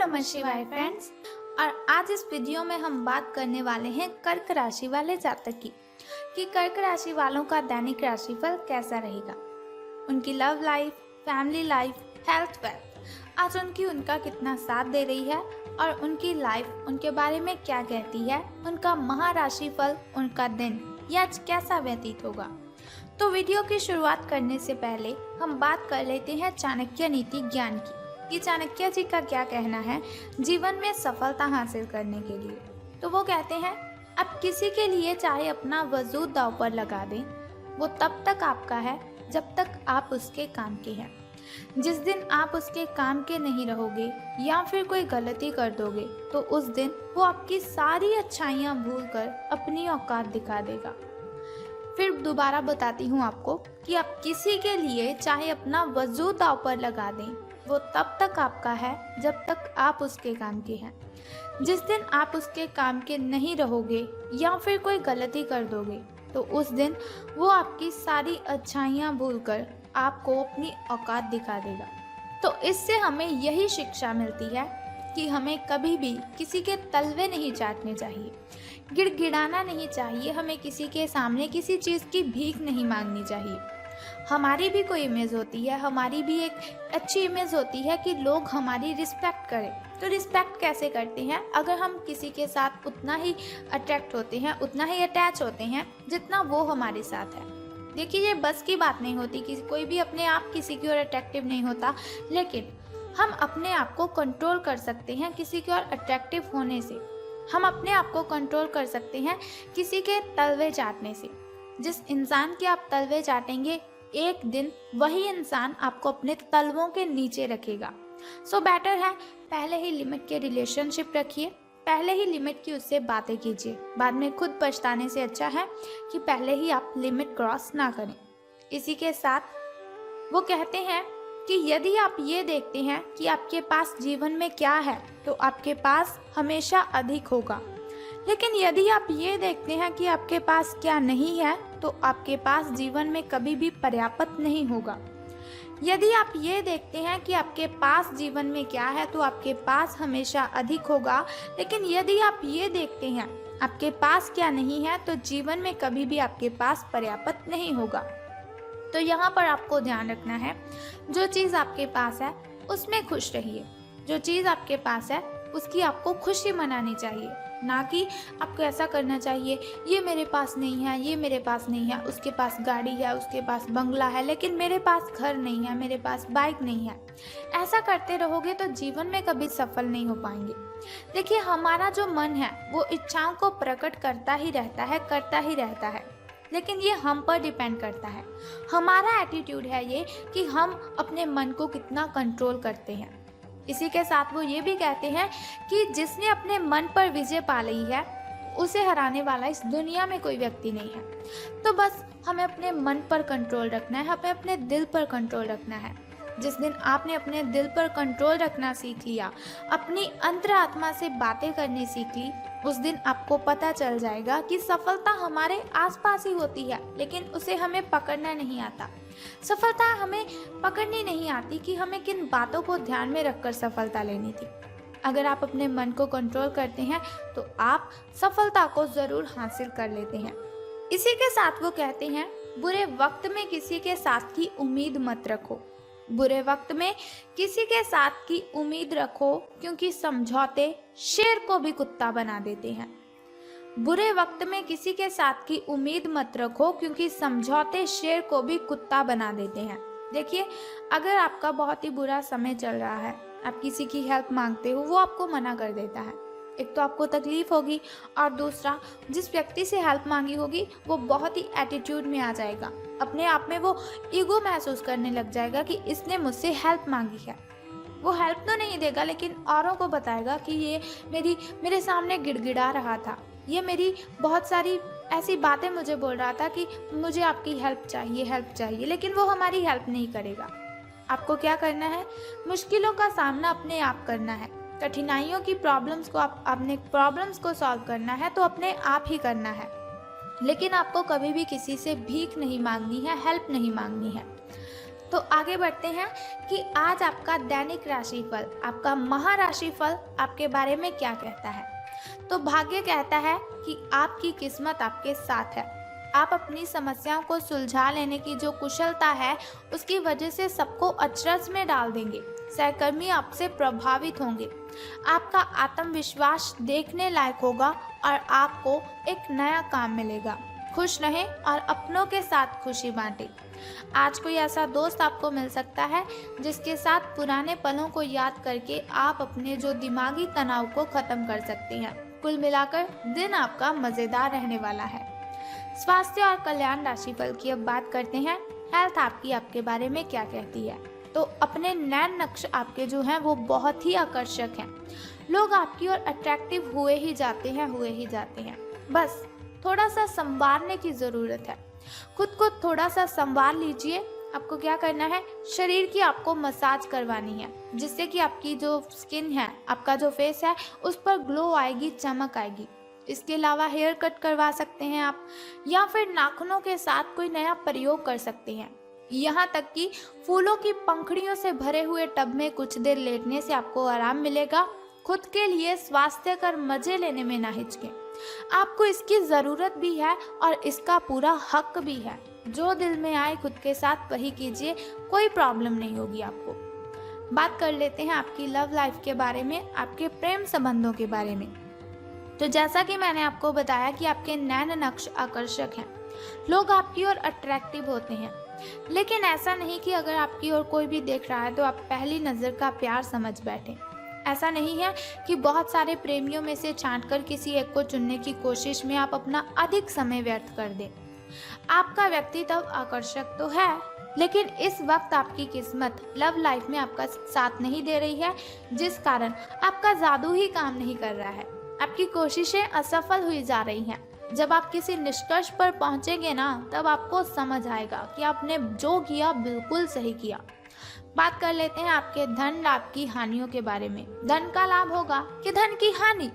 नमः शिवाय फ्रेंड्स। और आज इस वीडियो में हम बात करने वाले हैं कर्क राशि वाले जातक की कि कर्क राशि वालों का दैनिक राशिफल कैसा रहेगा। उनकी love life, family life, health, wealth, आज उनका कितना साथ दे रही है और उनकी लाइफ उनके बारे में क्या कहती है। उनका महाराशिफल, उनका दिन यह आज कैसा व्यतीत होगा। तो वीडियो की शुरुआत करने से पहले हम बात कर लेते हैं चाणक्य नीति ज्ञान की कि चाणक्य जी का क्या कहना है जीवन में सफलता हासिल करने के लिए। तो वो कहते हैं, अब किसी के लिए चाहे अपना वजूद दांव पर लगा दें, वो तब तक आपका है जब तक आप उसके काम के हैं। जिस दिन आप उसके काम के नहीं रहोगे या फिर कोई गलती कर दोगे तो उस दिन वो आपकी सारी अच्छाइयाँ भूलकर अपनी औकात दिखा देगा। फिर दोबारा बताती हूँ आपको कि आप किसी के लिए चाहे अपना वजूद दांव पर लगा दें, वो तब तक आपका है जब तक आप उसके काम के हैं। जिस दिन आप उसके काम के नहीं रहोगे या फिर कोई गलती कर दोगे तो उस दिन वो आपकी सारी अच्छाइयाँ भूलकर आपको अपनी औकात दिखा देगा। तो इससे हमें यही शिक्षा मिलती है कि हमें कभी भी किसी के तलवे नहीं चाटने चाहिए, गिड़गिड़ाना नहीं चाहिए, हमें किसी के सामने किसी चीज़ की भीख नहीं मांगनी चाहिए। हमारी भी कोई इमेज होती है, हमारी भी एक अच्छी इमेज होती है कि लोग हमारी रिस्पेक्ट करें। तो रिस्पेक्ट कैसे करते हैं? अगर हम किसी के साथ उतना ही अट्रैक्ट होते हैं, उतना ही अटैच होते हैं जितना वो हमारे साथ है। देखिए, ये बस की बात नहीं होती कि कोई भी अपने आप किसी की ओर अट्रैक्टिव नहीं होता, लेकिन हम अपने आप को कंट्रोल कर सकते हैं किसी की ओर अट्रैक्टिव होने से। हम अपने आप को कंट्रोल कर सकते हैं किसी के तलवे चाटने से। जिस इंसान के आप तलवे चाटेंगे, एक दिन वही इंसान आपको अपने तलवों के नीचे रखेगा। सो बेटर है पहले ही लिमिट के रिलेशनशिप रखिए, पहले ही लिमिट की उससे बातें कीजिए। बाद में खुद पछताने से अच्छा है कि पहले ही आप लिमिट क्रॉस ना करें। इसी के साथ वो कहते हैं कि यदि आप ये देखते हैं कि आपके पास जीवन में क्या है तो आपके पास हमेशा अधिक होगा, लेकिन यदि आप ये देखते हैं कि आपके पास क्या नहीं है तो आपके पास जीवन में कभी भी पर्याप्त नहीं होगा। यदि आप ये देखते हैं कि आपके पास जीवन में क्या है तो आपके पास हमेशा अधिक होगा, लेकिन यदि आप ये देखते हैं आपके पास क्या नहीं है तो जीवन में कभी भी आपके पास पर्याप्त नहीं होगा। तो यहाँ पर आपको ध्यान रखना है, जो चीज़ आपके पास है उसमें खुश रहिए। जो चीज़ आपके पास है उसकी आपको खुशी मनानी चाहिए, ना कि आपको ऐसा करना चाहिए ये मेरे पास नहीं है, ये मेरे पास नहीं है, उसके पास गाड़ी है, उसके पास बंगला है, लेकिन मेरे पास घर नहीं है, मेरे पास बाइक नहीं है। ऐसा करते रहोगे तो जीवन में कभी सफल नहीं हो पाएंगे। देखिए, हमारा जो मन है वो इच्छाओं को प्रकट करता ही रहता है, लेकिन ये हम पर डिपेंड करता है। हमारा एटीट्यूड है ये कि हम अपने मन को कितना कंट्रोल करते हैं। इसी के साथ वो ये भी कहते हैं कि जिसने अपने मन पर विजय पा ली है उसे हराने वाला इस दुनिया में कोई व्यक्ति नहीं है। तो बस हमें अपने मन पर कंट्रोल रखना है, हमें अपने दिल पर कंट्रोल रखना है। जिस दिन आपने अपने दिल पर कंट्रोल रखना सीख लिया, अपनी अंतरात्मा से बातें करनी सीख ली, उस दिन आपको पता चल जाएगा कि सफलता हमारे आसपास ही होती है, लेकिन उसे हमें पकड़ना नहीं आता। सफलता हमें पकड़नी नहीं आती कि हमें किन बातों को ध्यान में रखकर सफलता लेनी थी। अगर आप अपने मन को कंट्रोल करते हैं तो आप सफलता को ज़रूर हासिल कर लेते हैं। इसी के साथ वो कहते हैं, बुरे वक्त में किसी के साथ की उम्मीद मत रखो। बुरे वक्त में किसी के साथ की उम्मीद रखो, क्योंकि समझौते शेर को भी कुत्ता बना देते हैं। बुरे वक्त में किसी के साथ की उम्मीद मत रखो, क्योंकि समझौते शेर को भी कुत्ता बना देते हैं। देखिए, अगर आपका बहुत ही बुरा समय चल रहा है, आप किसी की हेल्प मांगते हो, वो आपको मना कर देता है। एक तो आपको तकलीफ होगी और दूसरा जिस व्यक्ति से हेल्प मांगी होगी वो बहुत ही एटीट्यूड में आ जाएगा। अपने आप में वो ईगो महसूस करने लग जाएगा कि इसने मुझसे हेल्प मांगी है। वो हेल्प तो नहीं देगा, लेकिन औरों को बताएगा कि ये मेरे सामने गिड़गिड़ा रहा था, ये मेरी बहुत सारी ऐसी बातें मुझे बोल रहा था कि मुझे आपकी हेल्प चाहिए, लेकिन वो हमारी हेल्प नहीं करेगा। आपको क्या करना है? मुश्किलों का सामना अपने आप करना है। कठिनाइयों की प्रॉब्लम्स को सॉल्व करना है तो अपने आप ही करना है, लेकिन आपको कभी भी किसी से भीख नहीं मांगनी है, हेल्प नहीं मांगनी है। तो आगे बढ़ते हैं कि आज आपका दैनिक राशिफल, आपका महाराशिफल आपके बारे में क्या कहता है। तो भाग्य कहता है कि आपकी किस्मत आपके साथ है। आप अपनी समस्याओं को सुलझा लेने की जो कुशलता है उसकी वजह से सबको अचरज में डाल देंगे। सहकर्मी आपसे प्रभावित होंगे। आपका आत्मविश्वास देखने लायक होगा और आपको एक नया काम मिलेगा। खुश रहें और अपनों के साथ खुशी बांटें। आज कोई ऐसा दोस्त आपको मिल सकता है जिसके साथ पुराने पलों को याद करके आप अपने जो दिमागी तनाव को खत्म कर सकते हैं। कुल मिलाकर दिन आपका मजेदार रहने वाला है। स्वास्थ्य और कल्याण राशिफल की अब बात करते हैं। हेल्थ आपकी आपके बारे में क्या कहती है। तो अपने नैन नक्श आपके जो हैं वो बहुत ही आकर्षक हैं। लोग आपकी ओर अट्रैक्टिव हुए ही जाते हैं। बस थोड़ा सा संवारने की ज़रूरत है। खुद को थोड़ा सा संवार लीजिए। आपको क्या करना है, शरीर की आपको मसाज करवानी है जिससे कि आपकी जो स्किन है, आपका जो फेस है उस पर ग्लो आएगी, चमक आएगी। इसके अलावा हेयर कट करवा सकते हैं आप, या फिर नाखूनों के साथ कोई नया प्रयोग कर सकते हैं। यहाँ तक कि फूलों की पंखुड़ियों से भरे हुए टब में कुछ देर लेटने से आपको आराम मिलेगा। खुद के लिए स्वास्थ्यकर मजे लेने में ना हिचकें। आपको इसकी ज़रूरत भी है और इसका पूरा हक भी है। जो दिल में आए खुद के साथ वही कीजिए, कोई प्रॉब्लम नहीं होगी आपको। बात कर लेते हैं आपकी लव लाइफ के बारे में, आपके प्रेम संबंधों के बारे में। तो जैसा कि मैंने आपको बताया कि आपके नैन नक्श आकर्षक हैं। लोग आपकी ओर अट्रैक्टिव होते हैं, लेकिन ऐसा नहीं कि अगर आपकी ओर कोई भी देख रहा है तो आप पहली नज़र का प्यार समझ बैठें। ऐसा नहीं है कि बहुत सारे प्रेमियों में से छांटकर किसी एक को चुनने की कोशिश में आप अपना अधिक समय व्यर्थ कर दें। आपका व्यक्तित्व आकर्षक तो है, लेकिन इस वक्त आपकी किस्मत लव लाइफ में आपका साथ नहीं दे रही है, जिस कारण आपका जादू ही काम नहीं कर रहा है। आपकी कोशिशें असफल हुई जा रही हैं। जब आप किसी निष्कर्ष पर पहुंचेंगे ना, तब आपको समझ आएगा कि आपने जो किया बिल्कुल सही किया। बात कर लेते हैं आपके धन लाभ की हानियों के बारे में। धन का लाभ होगा कि धन की हानि।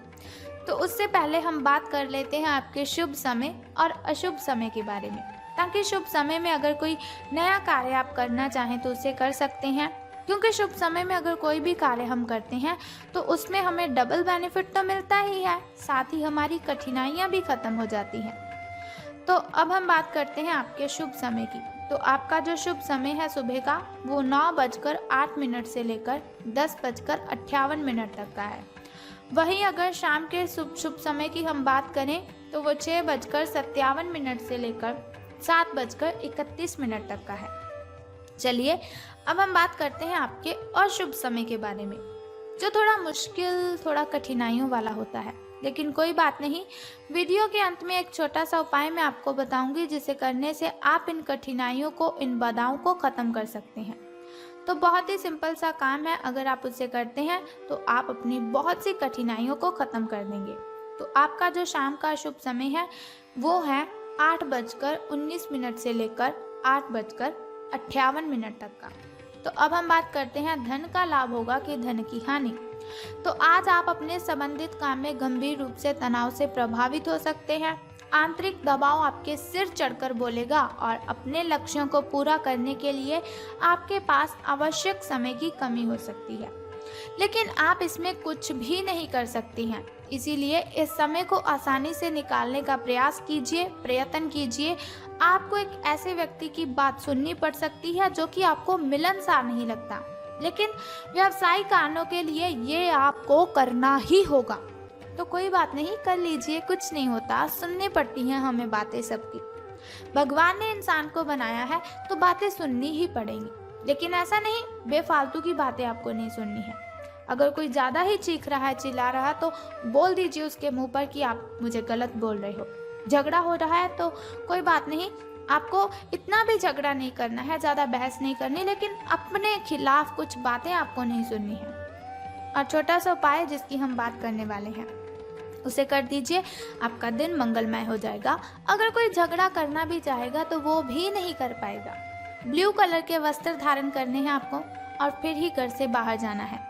तो उससे पहले हम बात कर लेते हैं आपके शुभ समय और अशुभ समय के बारे में, ताकि शुभ समय में अगर कोई नया कार्य आप करना चाहें तो उसे कर सकते हैं। क्योंकि शुभ समय में अगर कोई भी कार्य हम करते हैं तो उसमें हमें डबल बेनिफिट तो मिलता ही है, साथ ही हमारी कठिनाइयाँ भी खत्म हो जाती हैं। तो अब हम बात करते हैं आपके शुभ समय की। तो आपका जो शुभ समय है सुबह का, वो 9:08 से लेकर 10:58 तक का है। वहीं अगर शाम के शुभ समय की हम बात करें तो वो 6:57 से लेकर 7:31 तक का है। चलिए अब हम बात करते हैं आपके अशुभ समय के बारे में, जो थोड़ा मुश्किल, थोड़ा कठिनाइयों वाला होता है। लेकिन कोई बात नहीं, वीडियो के अंत में एक छोटा सा उपाय मैं आपको बताऊंगी, जिसे करने से आप इन कठिनाइयों को, इन बाधाओं को ख़त्म कर सकते हैं। तो बहुत ही सिंपल सा काम है, अगर आप उसे करते हैं तो आप अपनी बहुत सी कठिनाइयों को ख़त्म कर देंगे। तो आपका जो शाम का शुभ समय है वो है 8:19 से लेकर 8:58 तक का। तो अब हम बात करते हैं धन का लाभ होगा कि धन की हानि। तो आज आप अपने संबंधित काम में गंभीर रूप से तनाव से प्रभावित हो सकते हैं। आंतरिक दबाव आपके सिर चढ़कर बोलेगा और अपने लक्ष्यों को पूरा करने के लिए आपके पास आवश्यक समय की कमी हो सकती है, लेकिन आप इसमें कुछ भी नहीं कर सकती हैं। इसीलिए इस समय को आसानी से निकालने का प्रयत्न कीजिए। आपको एक ऐसे व्यक्ति की बात सुननी पड़ सकती है जो कि आपको मिलनसार नहीं लगता, लेकिन व्यावसायिक कारणों के लिए ये आपको करना ही होगा। तो कोई बात नहीं, कर लीजिए, कुछ नहीं होता। सुननी पड़ती हैं हमें बातें सबकी। भगवान ने इंसान को बनाया है तो बातें सुननी ही पड़ेंगी, लेकिन ऐसा नहीं बेफालतू की बातें आपको नहीं सुननी है। अगर कोई ज़्यादा ही चीख रहा है, चिल्ला रहा है, तो बोल दीजिए उसके मुंह पर कि आप मुझे गलत बोल रहे हो। झगड़ा हो रहा है तो कोई बात नहीं, आपको इतना भी झगड़ा नहीं करना है, ज़्यादा बहस नहीं करनी, लेकिन अपने खिलाफ कुछ बातें आपको नहीं सुननी है। और छोटा सा उपाय जिसकी हम बात करने वाले हैं उसे कर दीजिए, आपका दिन मंगलमय हो जाएगा। अगर कोई झगड़ा करना भी चाहेगा तो वो भी नहीं कर पाएगा। ब्लू कलर के वस्त्र धारण करने हैं आपको और फिर ही घर से बाहर जाना है।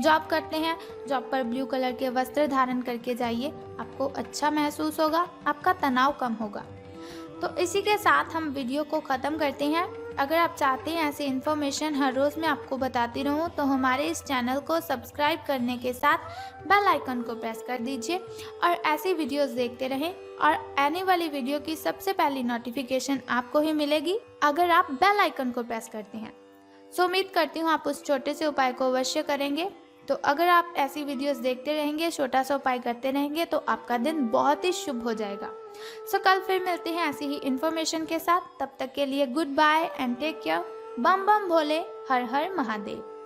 जॉब करते हैं, जॉब पर ब्लू कलर के वस्त्र धारण करके जाइए, आपको अच्छा महसूस होगा, आपका तनाव कम होगा। तो इसी के साथ हम वीडियो को ख़त्म करते हैं। अगर आप चाहते हैं ऐसी इन्फॉर्मेशन हर रोज़ मैं आपको बताती रहूं, तो हमारे इस चैनल को सब्सक्राइब करने के साथ बेल आइकन को प्रेस कर दीजिए और ऐसी वीडियोस देखते रहें और आने वाली वीडियो की सबसे पहली नोटिफिकेशन आपको ही मिलेगी अगर आप बेल आइकन को प्रेस करते हैं। सो उम्मीद करती हूँ आप उस छोटे से उपाय को अवश्य करेंगे। तो अगर आप ऐसी वीडियोस देखते रहेंगे, छोटा सा उपाय करते रहेंगे, तो आपका दिन बहुत ही शुभ हो जाएगा। सो कल फिर मिलते हैं ऐसी ही इन्फॉर्मेशन के साथ। तब तक के लिए goodbye and take care. बम बम भोले, हर हर महादेव।